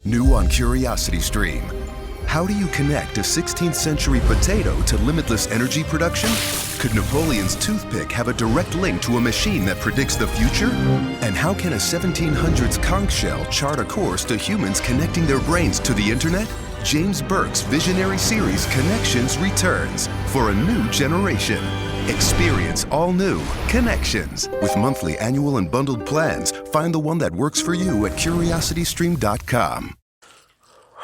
New on CuriosityStream. How do you connect a 16th century potato to limitless energy production? Could Napoleon's toothpick have a direct link to a machine that predicts the future? And how can a 1700s conch shell chart a course to humans connecting their brains to the internet? James Burke's visionary series Connections returns for a new generation. Experience all new Connections. With monthly, annual, and bundled plans, find the one that works for you at curiositystream.com.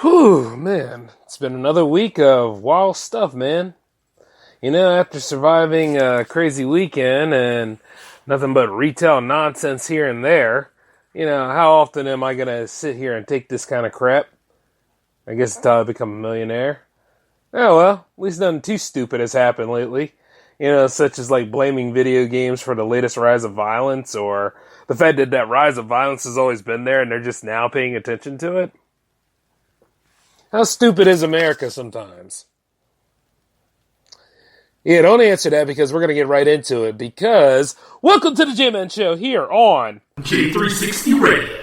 Whew, man. It's been another week of wild stuff, man. You know, after surviving a crazy weekend and nothing but retail nonsense here and there, you know, how often am I going to sit here and take this kind of crap? I guess until I become a millionaire. Oh, well, at least nothing too stupid has happened lately. You know, such as like blaming video games for the latest rise of violence, or the fact that that rise of violence has always been there and they're just now paying attention to it. How stupid is America sometimes? Yeah, don't answer that because we're going to get right into it, because welcome to the J-Man Show here on J360 Radio.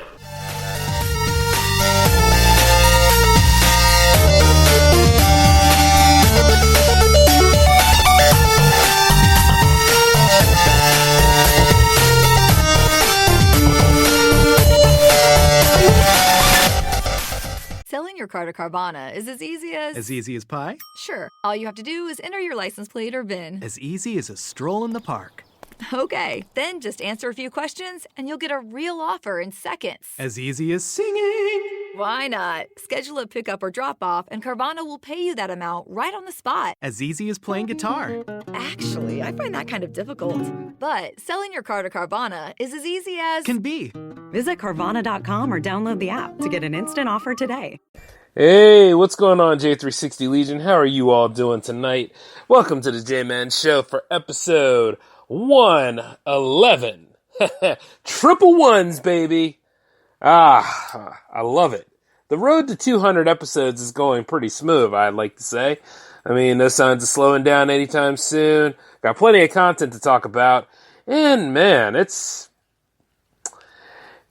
Selling your car to Carvana is as easy as... As easy as pie? Sure. All you have to do is enter your license plate or VIN. As easy as a stroll in the park. Okay, then just answer a few questions and you'll get a real offer in seconds. As easy as singing. Why not? Schedule a pickup or drop off and Carvana will pay you that amount right on the spot. As easy as playing guitar. Actually, I find that kind of difficult. But selling your car to Carvana is as easy as... Can be. Visit Carvana.com or download the app to get an instant offer today. Hey, what's going on, J360 Legion? How are you all doing tonight? Welcome to the J-Man Show for episode 111. Triple ones, baby. I love it. The road to 200 episodes is going pretty smooth, I'd like to say. I mean, no signs of slowing down anytime soon. Got plenty of content to talk about. And man, it's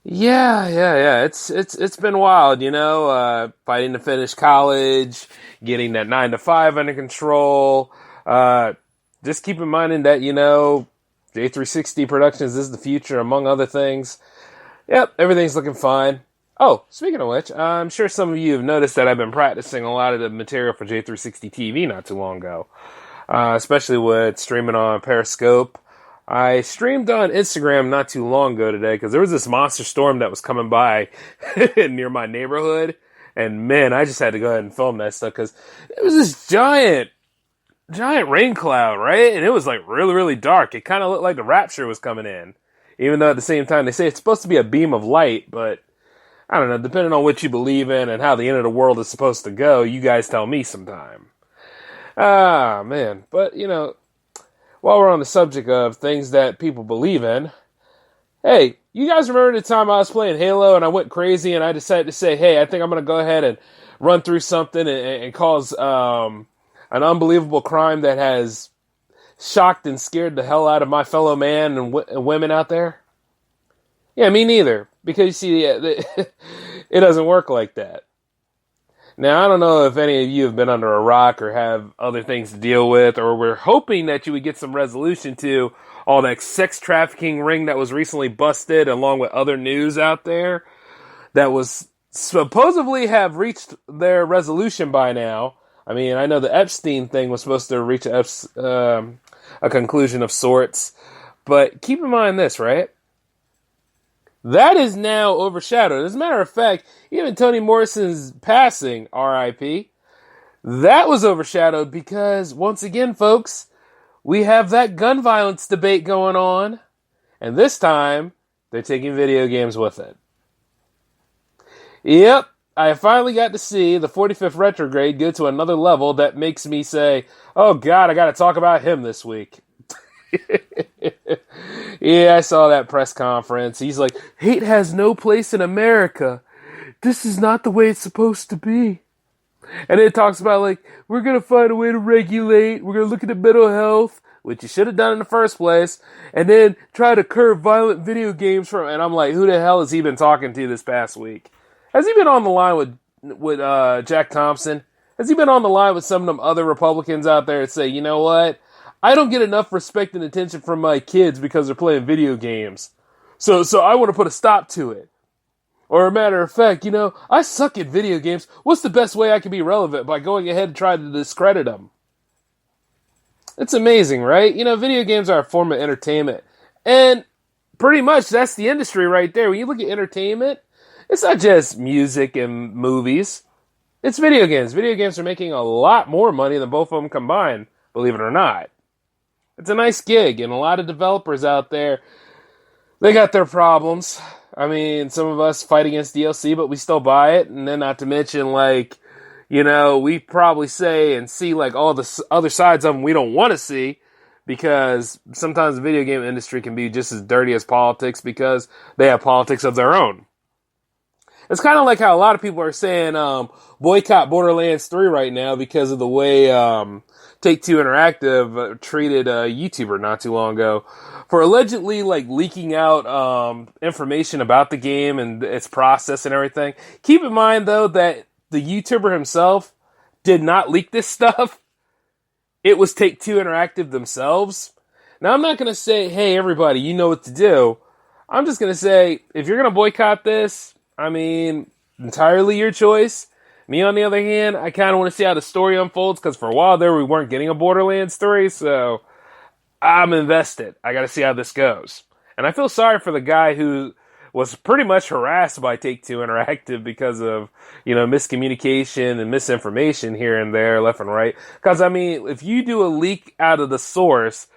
been wild, you know, fighting to finish college, getting that 9 to 5 under control. Just keep in mind that, you know, J360 Productions is the future, among other things. Yep, everything's looking fine. Oh, speaking of which, I'm sure some of you have noticed that I've been practicing a lot of the material for J360 TV not too long ago, especially with streaming on Periscope. I streamed on Instagram not too long ago today because there was this monster storm that was coming by near my neighborhood. And man, I just had to go ahead and film that stuff because it was this giant rain cloud, right? And it was like really, really dark. It kind of looked like the rapture was coming in. Even though at the same time they say it's supposed to be a beam of light, but I don't know, depending on what you believe in and how the end of the world is supposed to go, you guys tell me sometime. Ah, man. But, you know, while we're on the subject of things that people believe in, hey, you guys remember the time I was playing Halo and I went crazy and I decided to say, hey, I think I'm going to go ahead and run through something and cause an unbelievable crime that has shocked and scared the hell out of my fellow man and women out there? Yeah, me neither. Because, you see, it doesn't work like that. Now, I don't know if any of you have been under a rock or have other things to deal with, or we're hoping that you would get some resolution to all that sex trafficking ring that was recently busted, along with other news out there that was supposedly have reached their resolution by now. I mean, I know the Epstein thing was supposed to reach a conclusion of sorts, but keep in mind this, right? That is now overshadowed. As a matter of fact, even Toni Morrison's passing, R.I.P., that was overshadowed because, once again, folks, we have that gun violence debate going on, and this time, they're taking video games with it. Yep, I finally got to see the 45th retrograde go to another level that makes me say, oh God, I gotta talk about him this week. Yeah, I saw that press conference. He's like, hate has no place in America. This is not the way it's supposed to be. And it talks about, like, we're going to find a way to regulate. We're going to look at the mental health, which you should have done in the first place, and then try to curb violent video games from, and I'm like, who the hell has he been talking to this past week? Has he been on the line with Jack Thompson? Has he been on the line with some of them other Republicans out there that say, you know what? I don't get enough respect and attention from my kids because they're playing video games. So I want to put a stop to it. Or a matter of fact, you know, I suck at video games. What's the best way I can be relevant? By going ahead and trying to discredit them. It's amazing, right? You know, video games are a form of entertainment. And pretty much that's the industry right there. When you look at entertainment, it's not just music and movies. It's video games. Video games are making a lot more money than both of them combined, believe it or not. It's a nice gig, and a lot of developers out there, they got their problems. I mean, some of us fight against DLC, but we still buy it. And then not to mention, like, you know, we probably say and see, like, all the other sides of them we don't want to see, because sometimes the video game industry can be just as dirty as politics because they have politics of their own. It's kind of like how a lot of people are saying boycott Borderlands 3 right now because of the way Take-Two Interactive treated a YouTuber not too long ago for allegedly like leaking out information about the game and its process and everything. Keep in mind, though, that the YouTuber himself did not leak this stuff. It was Take-Two Interactive themselves. Now, I'm not going to say, hey, everybody, you know what to do. I'm just going to say, if you're going to boycott this, I mean, entirely your choice. Me, on the other hand, I kind of want to see how the story unfolds, because for a while there, we weren't getting a Borderlands 3, so I'm invested. I got to see how this goes. And I feel sorry for the guy who was pretty much harassed by Take-Two Interactive because of, you know, miscommunication and misinformation here and there, left and right. Because, I mean, if you do a leak out of the source,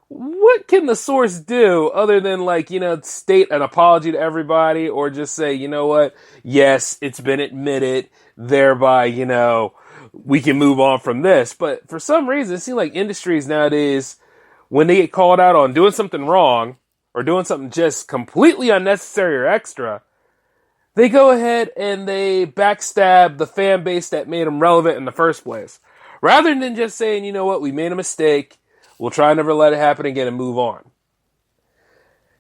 what can the source do other than, like, you know, state an apology to everybody or just say, you know what, yes, it's been admitted, thereby, you know, we can move on from this. But for some reason, it seems like industries nowadays, when they get called out on doing something wrong or doing something just completely unnecessary or extra, they go ahead and they backstab the fan base that made them relevant in the first place. Rather than just saying, you know what, we made a mistake, we'll try and never let it happen again and move on.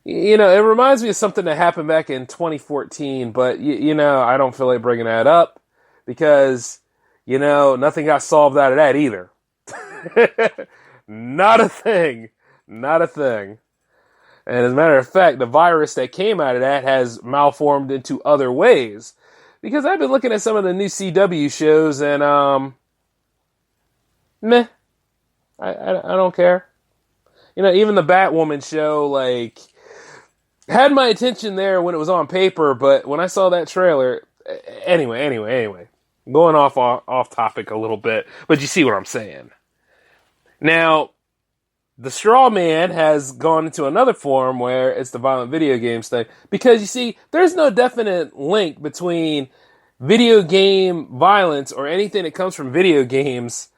You know, it reminds me of something that happened back in 2014, but, you know, I don't feel like bringing that up because, you know, nothing got solved out of that either. Not a thing. Not a thing. And as a matter of fact, the virus that came out of that has malformed into other ways. Because I've been looking at some of the new CW shows and, meh. I don't care. You know, even the Batwoman show, like, had my attention there when it was on paper, but when I saw that trailer, anyway, going off topic a little bit, but you see what I'm saying. Now, the straw man has gone into another form where it's the violent video games thing, because you see, there's no definite link between video game violence or anything that comes from video games,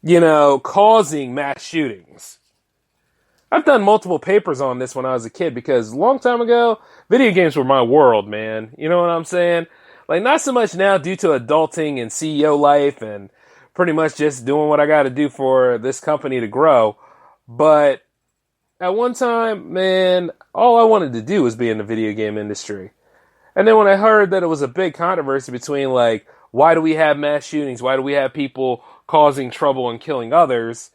you know, causing mass shootings. I've done multiple papers on this when I was a kid because a long time ago, video games were my world, man. You know what I'm saying? Like, not so much now due to adulting and CEO life and pretty much just doing what I got to do for this company to grow. But at one time, man, all I wanted to do was be in the video game industry. And then when I heard that it was a big controversy between, like, why do we have mass shootings? Why do we have people causing trouble and killing others?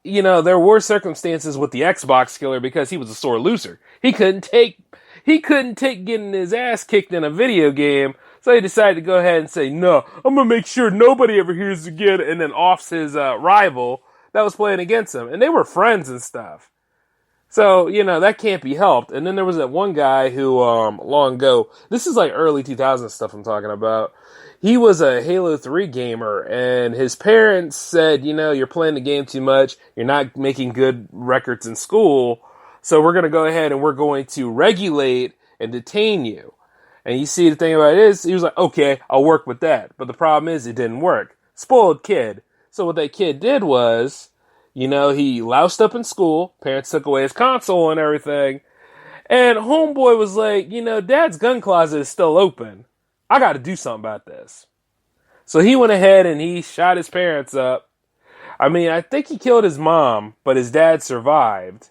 You know, there were circumstances with the Xbox killer because he was a sore loser. He couldn't take getting his ass kicked in a video game, so he decided to go ahead and say, no, I'm going to make sure nobody ever hears it again, and then offs his rival that was playing against him. And they were friends and stuff. So, you know, that can't be helped. And then there was that one guy who, long ago, this is like early 2000s stuff I'm talking about. He was a Halo 3 gamer, and his parents said, you know, you're playing the game too much, you're not making good records in school, so we're going to go ahead and we're going to regulate and detain you. And you see, the thing about it is, he was like, okay, I'll work with that. But the problem is, it didn't work. Spoiled kid. So what that kid did was, you know, he loused up in school, parents took away his console and everything, and homeboy was like, you know, dad's gun closet is still open. I got to do something about this. So he went ahead and he shot his parents up. I mean, I think he killed his mom, but his dad survived.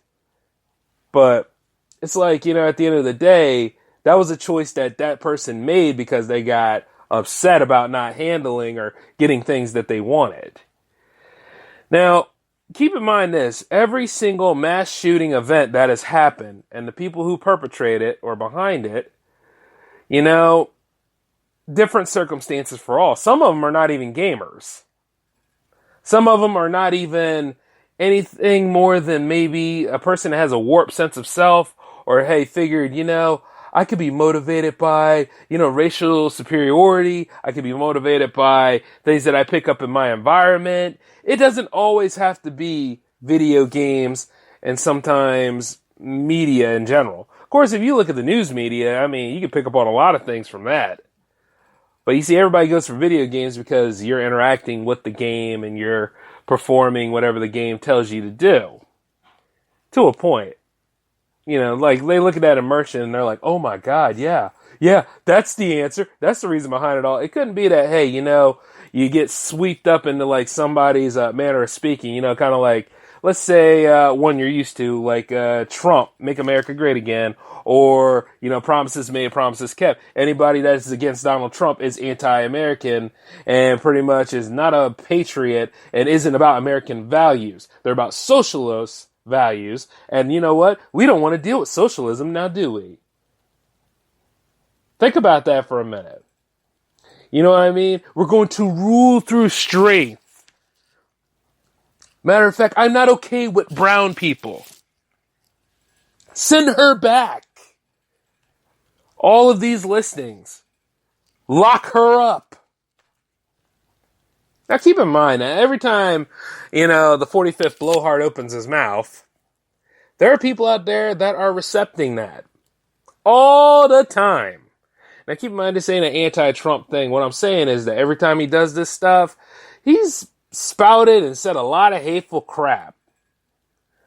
But it's like, you know, at the end of the day, that was a choice that that person made because they got upset about not handling or getting things that they wanted. Now, keep in mind this, every single mass shooting event that has happened and the people who perpetrate it or behind it, you know, different circumstances for all. Some of them are not even gamers. Some of them are not even anything more than maybe a person that has a warped sense of self or, hey, figured, you know, I could be motivated by, you know, racial superiority. I could be motivated by things that I pick up in my environment. It doesn't always have to be video games and sometimes media in general. Of course, if you look at the news media, I mean, you can pick up on a lot of things from that. But you see, everybody goes for video games because you're interacting with the game and you're performing whatever the game tells you to do. To a point. You know, like, they look at that immersion and they're like, oh my God, yeah, that's the answer. That's the reason behind it all. It couldn't be that, hey, you know, you get swept up into, like, somebody's manner of speaking, you know, kind of like, let's say one you're used to, like Trump, Make America Great Again, or, you know, promises made, promises kept. Anybody that is against Donald Trump is anti-American and pretty much is not a patriot and isn't about American values. They're about socialist values. And you know what? We don't want to deal with socialism now, do we? Think about that for a minute. You know what I mean? We're going to rule through strength. Matter of fact, I'm not okay with brown people. Send her back. All of these listings. Lock her up. Now keep in mind that every time, you know, the 45th blowhard opens his mouth, there are people out there that are recepting that. All the time. Now keep in mind this ain't an anti-Trump thing. What I'm saying is that every time he does this stuff, he's spouted and said a lot of hateful crap.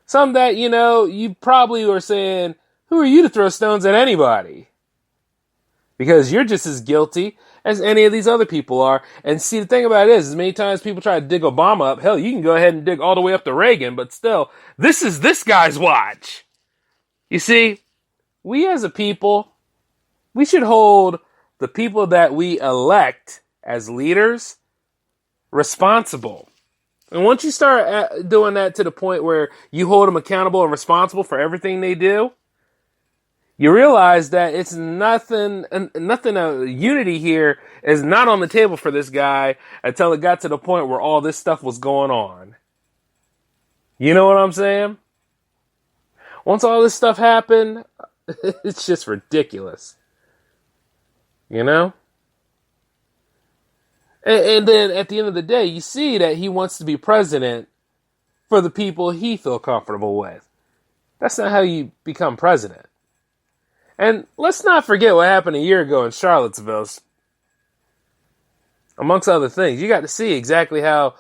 Some that, you know, you probably were saying, who are you to throw stones at anybody? Because you're just as guilty as any of these other people are. And see, the thing about it is many times people try to dig Obama up. Hell, you can go ahead and dig all the way up to Reagan, but still, this is this guy's watch. You see, we as a people, we should hold the people that we elect as leaders responsible. And once you start doing that to the point where you hold them accountable and responsible for everything they do, you realize that it's nothing, unity here is not on the table for this guy until it got to the point where all this stuff was going on. You know what I'm saying? Once all this stuff happened, it's just ridiculous. You know? And then at the end of the day, you see that he wants to be president for the people he feels comfortable with. That's not how you become president. And let's not forget what happened a year ago in Charlottesville. Amongst other things, you got to see exactly how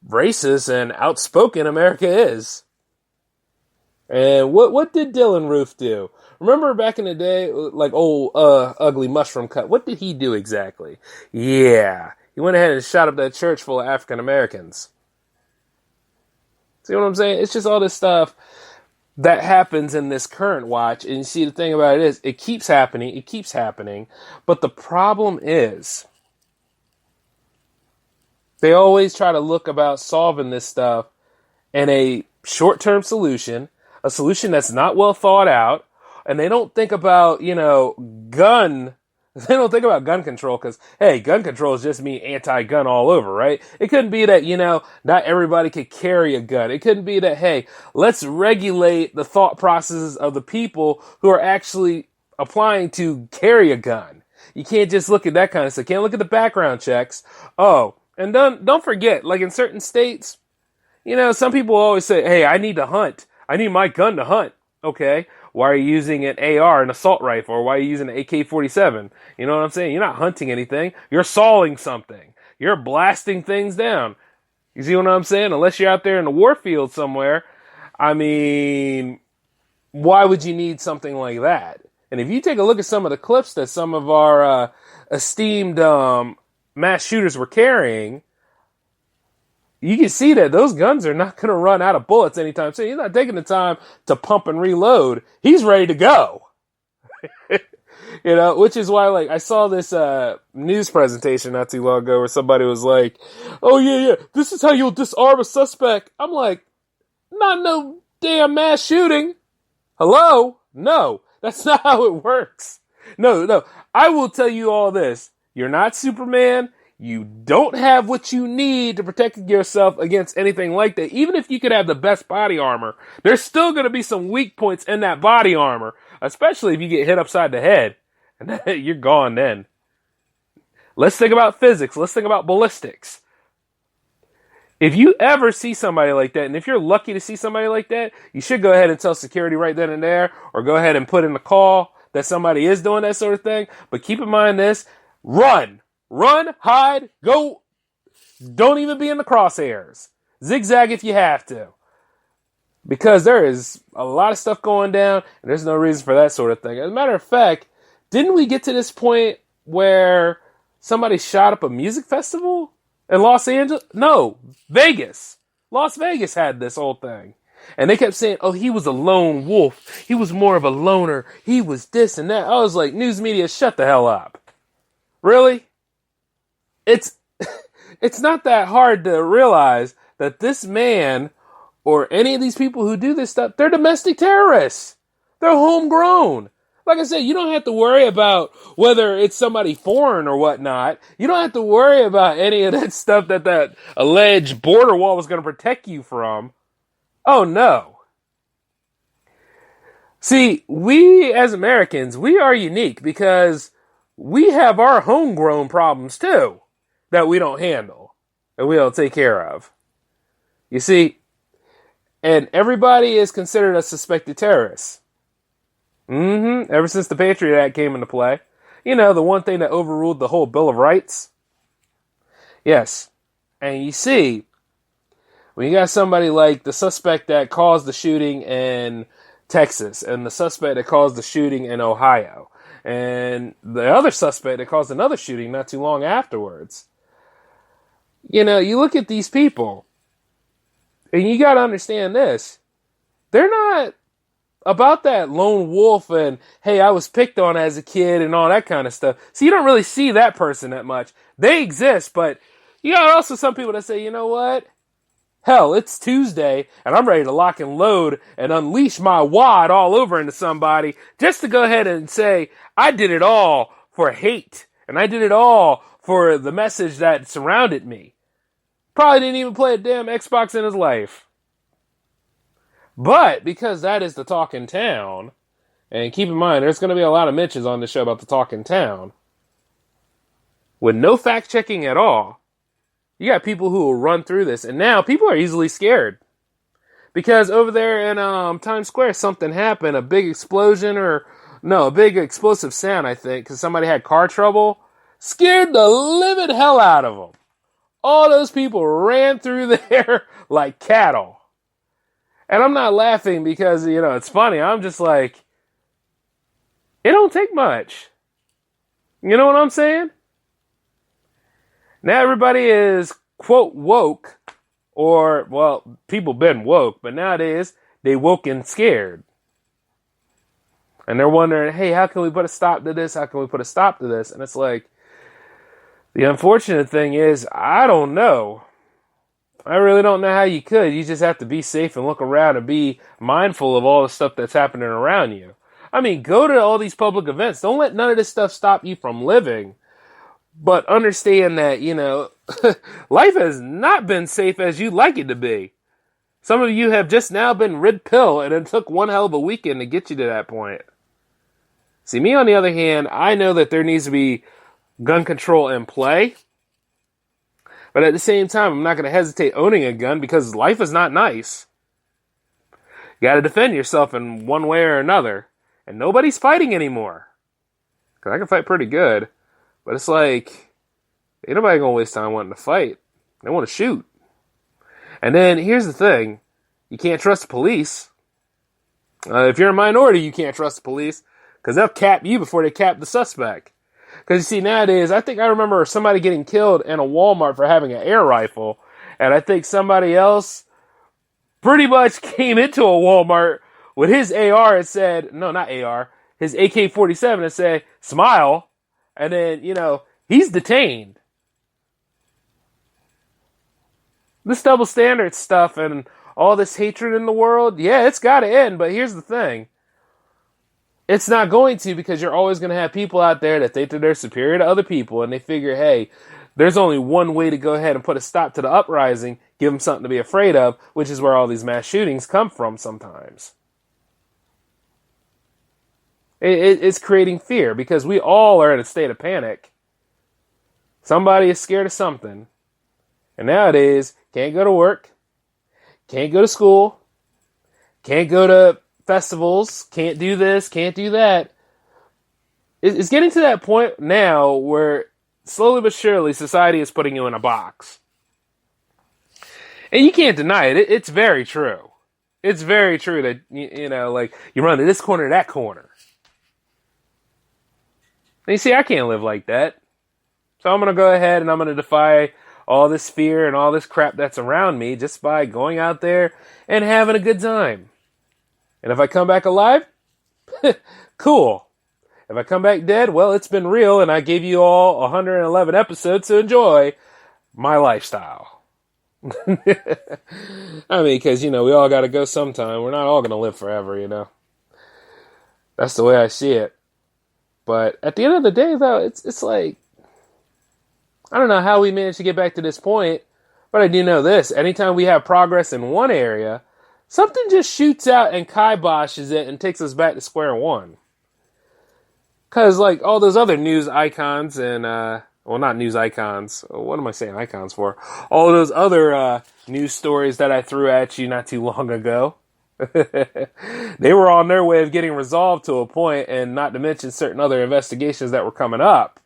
racist and outspoken America is. And what did Dylan Roof do? Remember back in the day, like old ugly mushroom cut, what did he do exactly? Yeah, he went ahead and shot up that church full of African Americans. See what I'm saying? It's just all this stuff that happens in this current watch. And you see, the thing about it is, it keeps happening. But the problem is, they always try to look about solving this stuff in a short-term solution, a solution that's not well thought out, and they don't think about, you know, gun control, because, hey, gun control is just me anti-gun all over, right? It couldn't be that, you know, not everybody could carry a gun. It couldn't be that, hey, let's regulate the thought processes of the people who are actually applying to carry a gun. You can't just look at that kind of stuff. You can't look at the background checks. Oh, and don't forget, like in certain states, you know, some people always say, hey, I need to hunt. I need my gun to hunt. Okay. Why are you using an AR, an assault rifle, or why are you using an AK-47? You know what I'm saying? You're not hunting anything. You're sawing something. You're blasting things down. You see what I'm saying? Unless you're out there in the war field somewhere, I mean, why would you need something like that? And if you take a look at some of the clips that some of our esteemed mass shooters were carrying, you can see that those guns are not going to run out of bullets anytime soon. He's not taking the time to pump and reload. He's ready to go. You know, which is why, like, I saw this news presentation not too long ago where somebody was like, oh, yeah, this is how you'll disarm a suspect. I'm like, not no damn mass shooting. Hello? No, that's not how it works. No, I will tell you all this. You're not Superman. You don't have what you need to protect yourself against anything like that. Even if you could have the best body armor, there's still going to be some weak points in that body armor, especially if you get hit upside the head. And you're gone then. Let's think about physics. Let's think about ballistics. If you ever see somebody like that, and if you're lucky to see somebody like that, you should go ahead and tell security right then and there, or go ahead and put in the call that somebody is doing that sort of thing. But keep in mind this, run, hide, go. Don't even be in the crosshairs. Zigzag if you have to. Because there is a lot of stuff going down, and there's no reason for that sort of thing. As a matter of fact, didn't we get to this point where somebody shot up a music festival in Los Angeles? No, Vegas. Las Vegas had this whole thing. And they kept saying, oh, he was a lone wolf. He was more of a loner. He was this and that. I was like, news media, shut the hell up. Really? It's not that hard to realize that this man or any of these people who do this stuff, they're domestic terrorists. They're homegrown. Like I said, you don't have to worry about whether it's somebody foreign or whatnot. You don't have to worry about any of that stuff that alleged border wall was going to protect you from. Oh, no. See, we as Americans, we are unique because we have our homegrown problems too that we don't handle and we don't take care of. You see, and everybody is considered a suspected terrorist. Ever since the Patriot Act came into play. You know, the one thing that overruled the whole Bill of Rights. Yes. And you see, when you got somebody like the suspect that caused the shooting in Texas, and the suspect that caused the shooting in Ohio, and the other suspect that caused another shooting not too long afterwards. You know, you look at these people, and you got to understand this. They're not about that lone wolf and, hey, I was picked on as a kid and all that kind of stuff. So you don't really see that person that much. They exist, but you got also some people that say, you know what? Hell, it's Tuesday, and I'm ready to lock and load and unleash my wad all over into somebody just to go ahead and say, I did it all for hate, and I did it all for the message that surrounded me. Probably didn't even play a damn Xbox in his life. But because that is the talk in town, and keep in mind, there's going to be a lot of mentions on this show about the talk in town, with no fact-checking at all, you got people who will run through this, and now people are easily scared. Because over there in Times Square, something happened, a big explosion, a big explosive sound, I think, because somebody had car trouble, scared the living hell out of them. All those people ran through there like cattle. And I'm not laughing because, you know, it's funny. I'm just like, it don't take much. You know what I'm saying? Now everybody is, quote, woke. Or, well, people been woke. But nowadays, they woke and scared. And they're wondering, hey, how can we put a stop to this? How can we put a stop to this? And it's like, the unfortunate thing is, I don't know. I really don't know how you could. You just have to be safe and look around and be mindful of all the stuff that's happening around you. I mean, go to all these public events. Don't let none of this stuff stop you from living. But understand that, you know, life has not been safe as you'd like it to be. Some of you have just now been red pill, and it took one hell of a weekend to get you to that point. See, me on the other hand, I know that there needs to be gun control in play. But at the same time, I'm not going to hesitate owning a gun because life is not nice. You got to defend yourself in one way or another. And nobody's fighting anymore. Because I can fight pretty good. But it's like, ain't nobody going to waste time wanting to fight. They want to shoot. And then here's the thing. You can't trust the police. If you're a minority, you can't trust the police. Because they'll cap you before they cap the suspect. Because you see, nowadays, I think I remember somebody getting killed in a Walmart for having an air rifle. And I think somebody else pretty much came into a Walmart with his AR and said, no, not AR, his AK-47 and say, smile, and then, he's detained. This double standard stuff and all this hatred in the world, yeah, it's got to end, but here's the thing. It's not going to, because you're always going to have people out there that think that they're superior to other people, and they figure, hey, there's only one way to go ahead and put a stop to the uprising, give them something to be afraid of, which is where all these mass shootings come from sometimes. It's creating fear, because we all are in a state of panic. Somebody is scared of something. And nowadays, can't go to work, can't go to school, can't go to festivals, can't do this, can't do that. It's getting to that point now where slowly but surely society is putting you in a box. And you can't deny it. It's very true. It's very true that, you run to this corner, that corner. And you see, I can't live like that. So I'm going to go ahead and I'm going to defy all this fear and all this crap that's around me just by going out there and having a good time. And if I come back alive, cool. If I come back dead, well, it's been real, and I gave you all 111 episodes to enjoy my lifestyle. I mean, because, we all got to go sometime. We're not all going to live forever, That's the way I see it. But at the end of the day, though, it's like, I don't know how we managed to get back to this point, but I do know this. Anytime we have progress in one area, something just shoots out and kiboshes it and takes us back to square one. Because, all those other news icons and, not news icons. What am I saying icons for? All those other news stories that I threw at you not too long ago. They were on their way of getting resolved to a point, and not to mention certain other investigations that were coming up.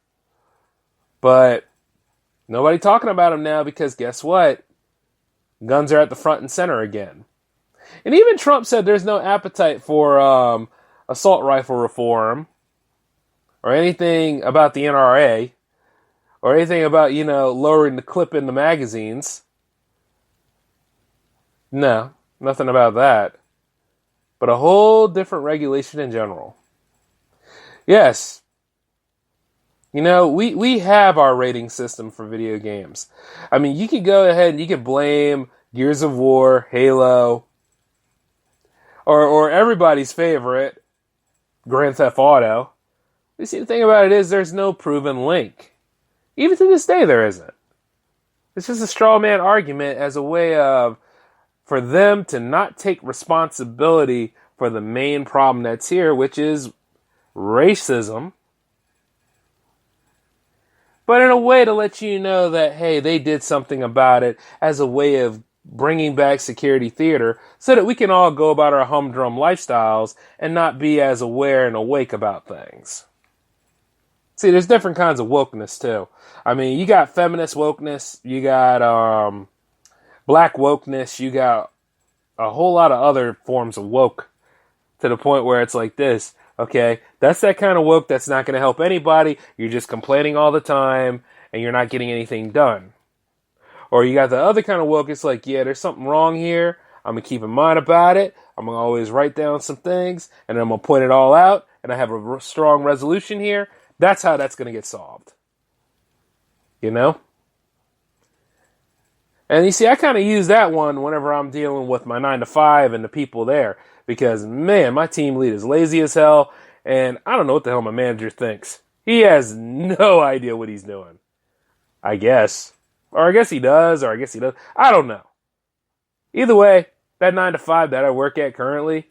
But nobody talking about them now, because guess what? Guns are at the front and center again. And even Trump said there's no appetite for assault rifle reform or anything about the NRA or anything about, lowering the clip in the magazines. No, nothing about that. But a whole different regulation in general. Yes. We have our rating system for video games. I mean, you could go ahead and you could blame Gears of War, Halo, or everybody's favorite, Grand Theft Auto. You see, the thing about it is there's no proven link. Even to this day, there isn't. It's just a straw man argument as a way of, for them to not take responsibility for the main problem that's here, which is racism. But in a way to let you know that, hey, they did something about it as a way of bringing back security theater so that we can all go about our humdrum lifestyles and not be as aware and awake about things. See, there's different kinds of wokeness, too. I mean, you got feminist wokeness, you got black wokeness, you got a whole lot of other forms of woke, to the point where it's like this. Okay, that's that kind of woke that's not going to help anybody. You're just complaining all the time, and you're not getting anything done. Or you got the other kind of woke, it's like, yeah, there's something wrong here. I'm going to keep in mind about it. I'm going to always write down some things, and then I'm going to point it all out, and I have a strong resolution here. That's how that's going to get solved. And you see, I kind of use that one whenever I'm dealing with my 9-to-5 and the people there. Because, man, my team lead is lazy as hell, and I don't know what the hell my manager thinks. He has no idea what he's doing. I guess. Or I guess he does, or I guess he does. I don't know. Either way, that 9-to-5 that I work at currently,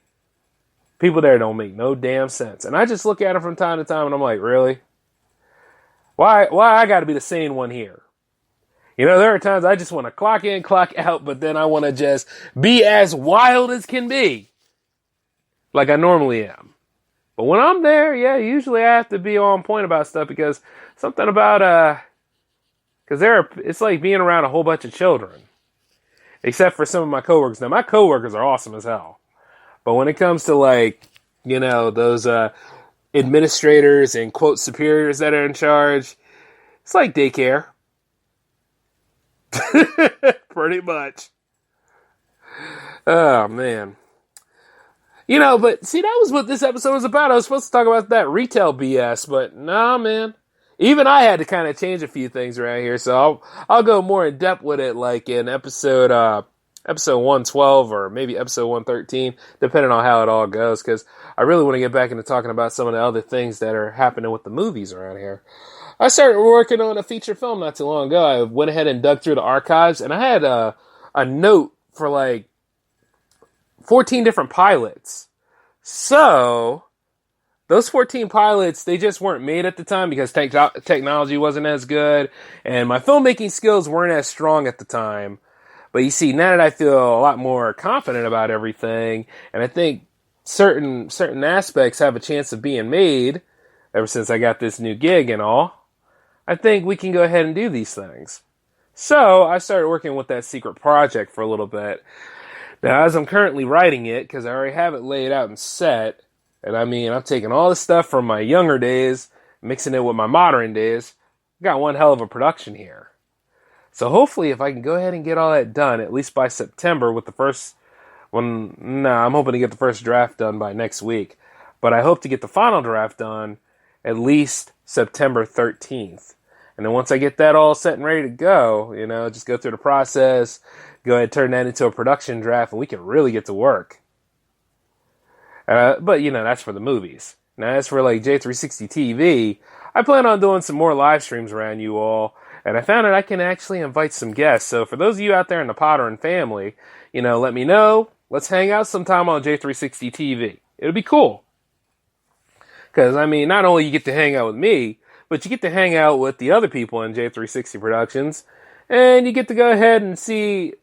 people there don't make no damn sense. And I just look at them from time to time, and I'm like, really? Why I got to be the sane one here? There are times I just want to clock in, clock out, but then I want to just be as wild as can be. Like I normally am. But when I'm there, yeah, usually I have to be on point about stuff, because something about, it's like being around a whole bunch of children. Except for some of my coworkers. Now, my coworkers are awesome as hell. But when it comes to those administrators and quote superiors that are in charge, it's like daycare. Pretty much. Oh, man. But see, that was what this episode was about. I was supposed to talk about that retail BS, but nah, man. Even I had to kind of change a few things around here, so I'll go more in depth with it, like in episode 112 or maybe episode 113, depending on how it all goes, because I really want to get back into talking about some of the other things that are happening with the movies around here. I started working on a feature film not too long ago. I went ahead and dug through the archives, and I had a note for like 14 different pilots. So, those 14 pilots, they just weren't made at the time because technology wasn't as good, and my filmmaking skills weren't as strong at the time. But you see, now that I feel a lot more confident about everything, and I think certain aspects have a chance of being made, ever since I got this new gig and all, I think we can go ahead and do these things. So, I started working with that secret project for a little bit. Now, as I'm currently writing it, because I already have it laid out and set, and I'm taking all the stuff from my younger days, mixing it with my modern days, I got one hell of a production here. So hopefully, if I can go ahead and get all that done, at least by September with the first one, I'm hoping to get the first draft done by next week. But I hope to get the final draft done at least September 13th. And then once I get that all set and ready to go, just go through the process, go ahead and turn that into a production draft, and we can really get to work. But, that's for the movies. Now, as for, like, J360 TV, I plan on doing some more live streams around you all, and I found that I can actually invite some guests. So for those of you out there in the Potter family, let me know. Let's hang out sometime on J360 TV. It'll be cool. Because, not only you get to hang out with me, but you get to hang out with the other people in J360 Productions, and you get to go ahead and see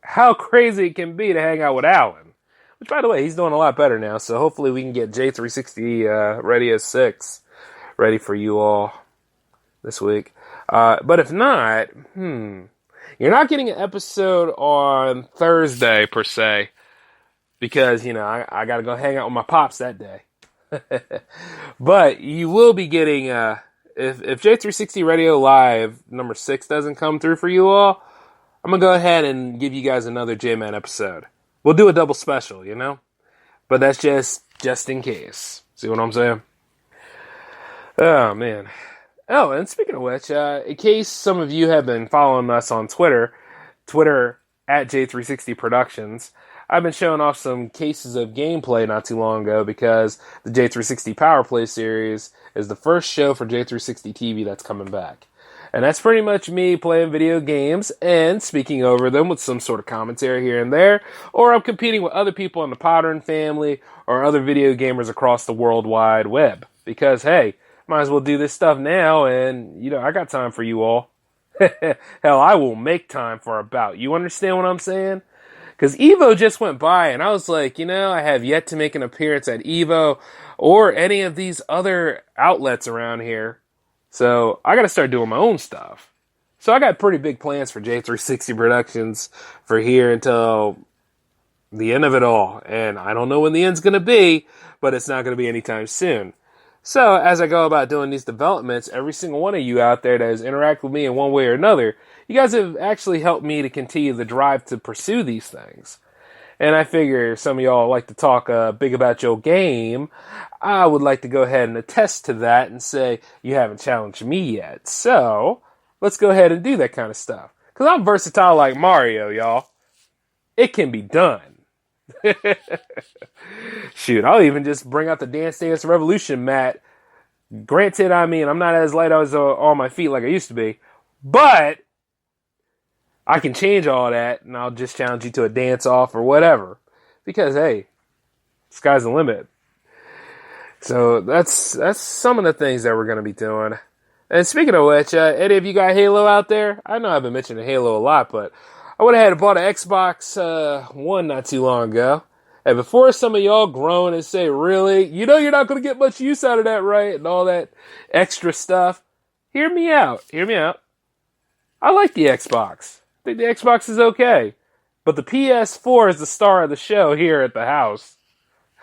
how crazy it can be to hang out with Alan. Which, by the way, he's doing a lot better now, so hopefully we can get J360 Radio 6 ready for you all this week. But if not, you're not getting an episode on Thursday, per se, because, I gotta go hang out with my pops that day. But you will be getting, if J360 Radio Live number 6 doesn't come through for you all, I'm going to go ahead and give you guys another J-Man episode. We'll do a double special, But that's just in case. See what I'm saying? Oh, man. Oh, and speaking of which, in case some of you have been following us on Twitter at J360 Productions, I've been showing off some cases of gameplay not too long ago because the J360 Power Play series is the first show for J360 TV that's coming back. And that's pretty much me playing video games and speaking over them with some sort of commentary here and there, or I'm competing with other people in the Potter family or other video gamers across the World Wide Web. Because, hey, might as well do this stuff now, and, I got time for you all. Hell, I will make time for a bout. You understand what I'm saying? Because EVO just went by, and I was like, I have yet to make an appearance at EVO or any of these other outlets around here. So I got to start doing my own stuff. So I got pretty big plans for J360 Productions for here until the end of it all. And I don't know when the end's going to be, but it's not going to be anytime soon. So as I go about doing these developments, every single one of you out there that has interacted with me in one way or another, you guys have actually helped me to continue the drive to pursue these things. And I figure some of y'all like to talk big about your game. I would like to go ahead and attest to that and say you haven't challenged me yet. So let's go ahead and do that kind of stuff. Because I'm versatile like Mario, y'all. It can be done. Shoot, I'll even just bring out the Dance Dance Revolution mat. Granted, I'm not as light as on my feet like I used to be. But I can change all that, and I'll just challenge you to a dance-off or whatever. Because, hey, sky's the limit. So that's some of the things that we're going to be doing. And speaking of which, any of you got Halo out there? I know I've been mentioning Halo a lot, but I went ahead and bought an Xbox One not too long ago. And before some of y'all groan and say, really? You're not going to get much use out of that, right? And all that extra stuff. Hear me out. I like the Xbox. I think the Xbox is okay. But the PS4 is the star of the show here at the house.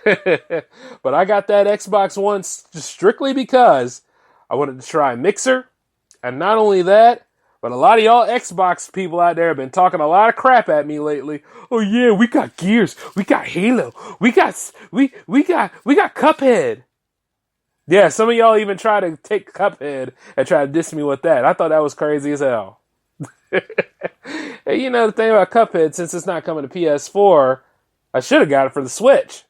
But I got that Xbox One strictly because I wanted to try Mixer. And not only that, But a lot of y'all Xbox people out there have been talking a lot of crap at me lately. Oh yeah, we got Gears, we got Halo, we got Cuphead. Yeah, some of y'all even try to take Cuphead and try to diss me with that. I thought that was crazy as hell. Hey, you know the thing about Cuphead, since it's not coming to PS4, I should have got it for the Switch.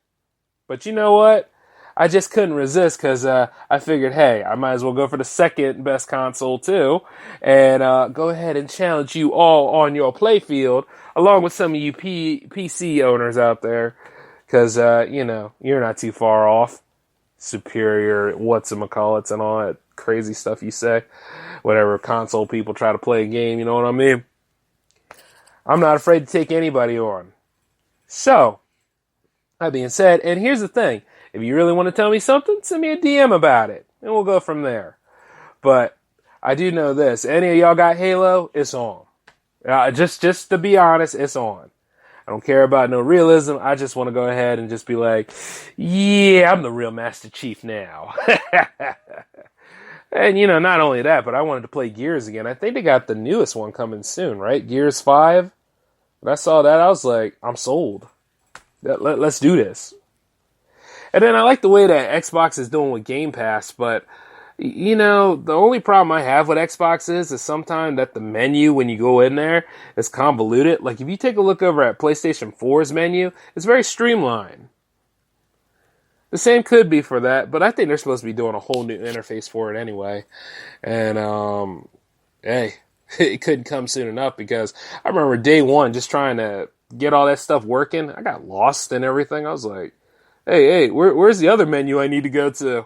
But you know what? I just couldn't resist because I figured, hey, I might as well go for the second best console too, and go ahead and challenge you all on your playfield, along with some of you PC owners out there, because you know, you're not too far off. Superior whatchamacallits and all that crazy stuff you say. Whatever console people try to play a game, you know what I mean? I'm not afraid to take anybody on. So, that being said, and here's the thing. If you really want to tell me something, send me a DM about it, and we'll go from there. But I do know this. Any of y'all got Halo? It's on. Just to be honest, it's on. I don't care about no realism. I just want to go ahead and just be like, yeah, I'm the real Master Chief now. And, you know, not only that, but I wanted to play Gears again. I think they got the newest one coming soon, right? Gears 5. When I saw that, I was like, I'm sold. Let's do this. And then I like the way that Xbox is doing with Game Pass, but, you know, the only problem I have with Xbox is sometimes that the menu, when you go in there, is convoluted. Like, if you take a look over at PlayStation 4's menu, it's very streamlined. The same could be for that, but I think they're supposed to be doing a whole new interface for it anyway. And, hey, it couldn't come soon enough because I remember day one just trying to get all that stuff working. I got lost and everything. I was like, hey, where's the other menu I need to go to?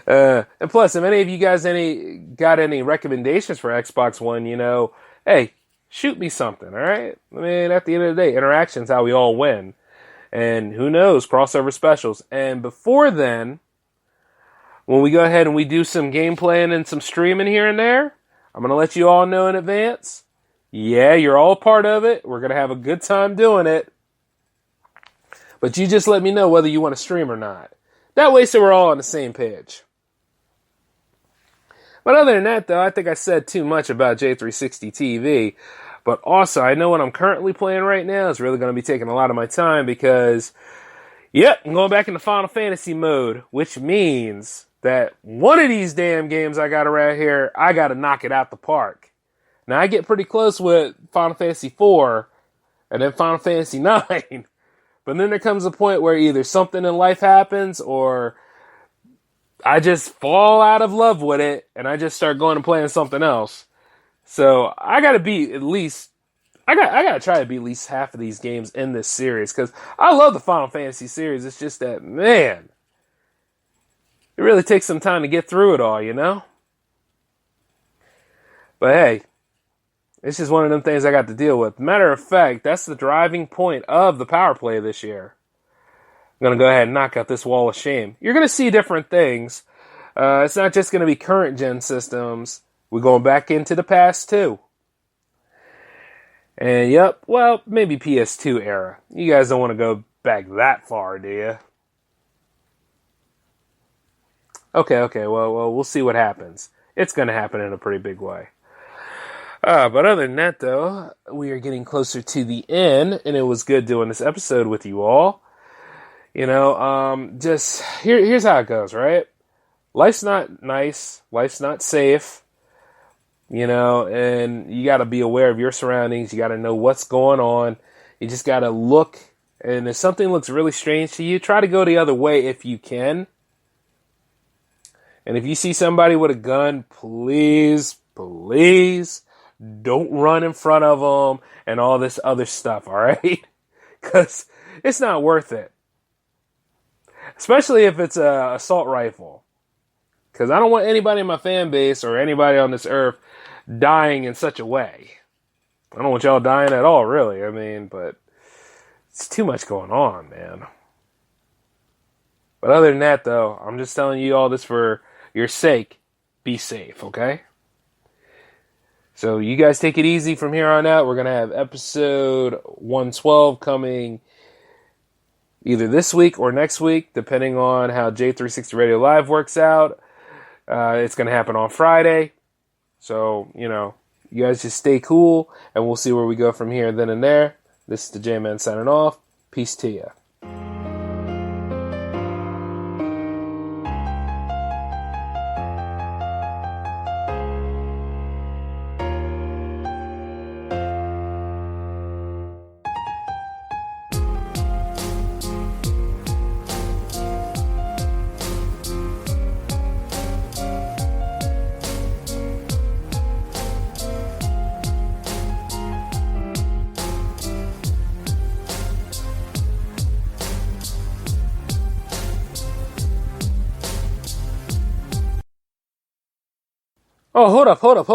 And plus, if any of you guys got any recommendations for Xbox One, you know, hey, shoot me something, all right? I mean, at the end of the day, interaction's how we all win. And who knows, crossover specials. And before then, when we go ahead and we do some gameplay and some streaming here and there, I'm going to let you all know in advance. Yeah, you're all part of it. We're going to have a good time doing it. But you just let me know whether you want to stream or not. That way, so we're all on the same page. But other than that, though, I think I said too much about J360 TV. But also, I know what I'm currently playing right now is really going to be taking a lot of my time because, yep, I'm going back into Final Fantasy mode, which means that one of these damn games I got around here, I got to knock it out the park. Now, I get pretty close with Final Fantasy 4 and then Final Fantasy 9. But then there comes a point where either something in life happens or I just fall out of love with it and I just start going and playing something else. So I gotta be at least, I gotta try to be at least half of these games in this series because I love the Final Fantasy series. It's just that, man, it really takes some time to get through it all, you know? But hey, it's just one of them things I got to deal with. Matter of fact, that's the driving point of the Power Play this year. I'm going to go ahead and knock out this wall of shame. You're going to see different things. It's not just going to be current gen systems. We're going back into the past too. And yep, well, maybe PS2 era. You guys don't want to go back that far, do you? Okay, well, we'll see what happens. It's going to happen in a pretty big way. But other than that, though, we are getting closer to the end, and it was good doing this episode with you all. You know, just here's how it goes, right? Life's not nice. Life's not safe. You know, and you got to be aware of your surroundings. You got to know what's going on. You just got to look, and if something looks really strange to you, try to go the other way if you can. And if you see somebody with a gun, please don't run in front of them and all this other stuff, all right? Because it's not worth it. Especially if it's an assault rifle. Because I don't want anybody in my fan base or anybody on this earth dying in such a way. I don't want y'all dying at all, really. I mean, but it's too much going on, man. But other than that, though, I'm just telling you all this for your sake. Be safe, okay? So you guys take it easy from here on out. We're going to have episode 112 coming either this week or next week, depending on how J360 Radio Live works out. It's going to happen on Friday. So, you guys just stay cool, and we'll see where we go from here, then and there. This is the J-Man signing off. Peace to ya. Oh, hold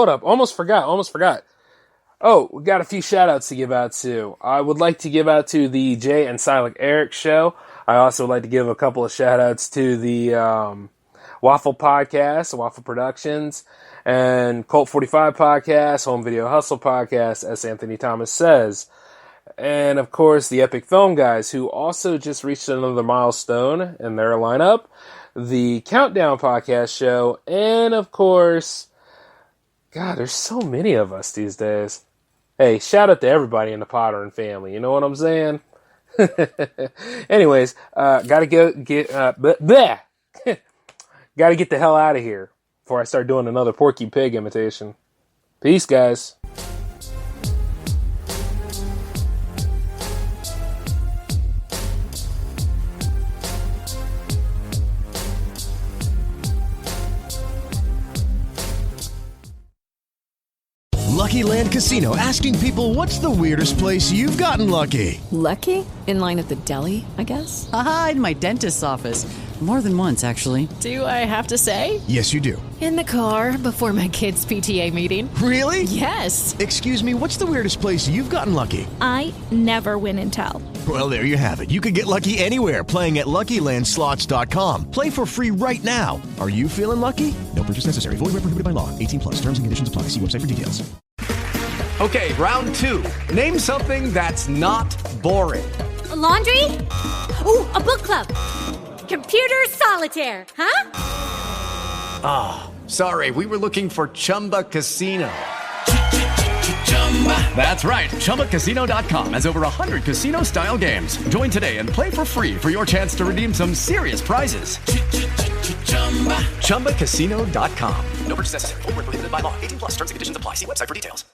up. Almost forgot. Oh, we got a few shout outs to give out to. I would like to give out to the Jay and Silent Eric show. I also would like to give a couple of shout outs to the Waffle Podcast, Waffle Productions, and Cult 45 Podcast, Home Video Hustle Podcast, as Anthony Thomas says. And of course, the Epic Film Guys, who also just reached another milestone in their lineup. The Countdown Podcast show, and of course, God, there's so many of us these days. Hey, shout out to everybody in the Potter and family. You know what I'm saying? Anyways, gotta get gotta get the hell out of here before I start doing another Porky Pig imitation. Peace, guys. Lucky Land Casino, asking people, what's the weirdest place you've gotten lucky? Lucky? In line at the deli, I guess? Aha, in my dentist's office. More than once, actually. Do I have to say? Yes, you do. In the car before my kids' PTA meeting. Really? Yes. Excuse me, what's the weirdest place you've gotten lucky? I never win and tell. Well, there you have it. You can get lucky anywhere, playing at LuckyLandSlots.com. Play for free right now. Are you feeling lucky? No purchase necessary. Void where prohibited by law. 18+. Terms and conditions apply. See website for details. Okay, round two. Name something that's not boring. A laundry? Ooh, a book club. Computer solitaire, huh? Ah, oh, sorry. We were looking for Chumba Casino. That's right. ChumbaCasino.com has over 100 casino-style games. Join today and play for free for your chance to redeem some serious prizes. ChumbaCasino.com. No purchase necessary. Void where prohibited by law. 18+. Terms and conditions apply. See website for details.